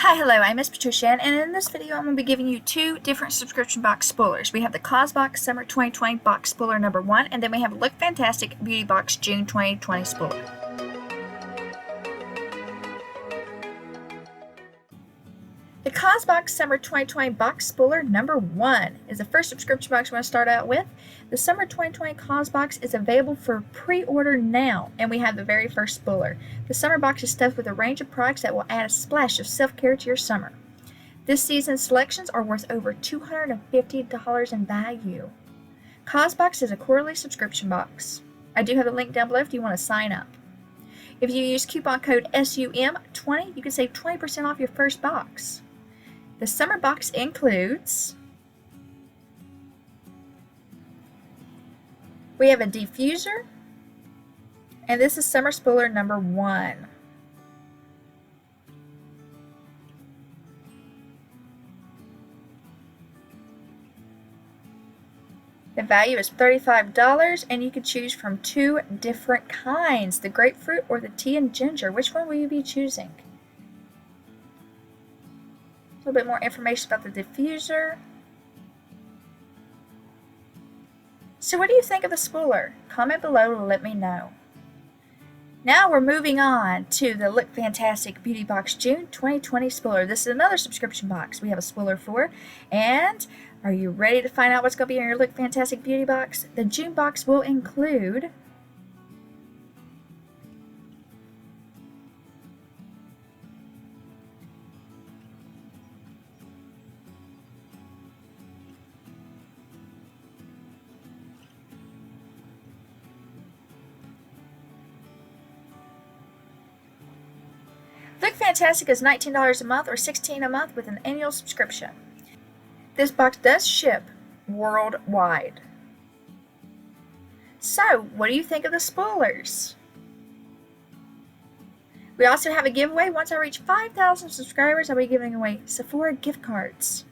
Hi, hello, I'm MzPatriciaAnn, and in this video I'm going to be giving you two different subscription box spoilers. We have the CAUSEBOX Summer 2020 box spoiler number 1, and then we have Look Fantastic Beauty Box June 2020 spoiler. The CAUSEBOX Summer 2020 box spoiler number 1 is the first subscription box we're going to start out with. The Summer 2020 CAUSEBOX is available for pre-order now, and we have the very first spoiler. The summer box is stuffed with a range of products that will add a splash of self-care to your summer. This season's selections are worth over $250 in value. CAUSEBOX is a quarterly subscription box. I do have a link down below if you want to sign up. If you use coupon code SUM20, you can save 20% off your first box. The summer box includes, we have a diffuser, and this is summer spoiler number 1. The value is $35, and you can choose from 2 different kinds, the grapefruit or the tea and ginger. Which one will you be choosing? A little bit more information about the diffuser. So what do you think of the spoiler? Comment below to let me know. Now we're moving on to the Look Fantastic Beauty Box June 2020 spoiler. This is another subscription box we have a spoiler for. And are you ready to find out what's going to be in your Look Fantastic Beauty Box? The June box will include Look Fantastic is $19 a month or $16 a month with an annual subscription. This box does ship worldwide. So, what do you think of the spoilers? We also have a giveaway. Once I reach 5,000 subscribers, I'll be giving away SEPHORA gift cards.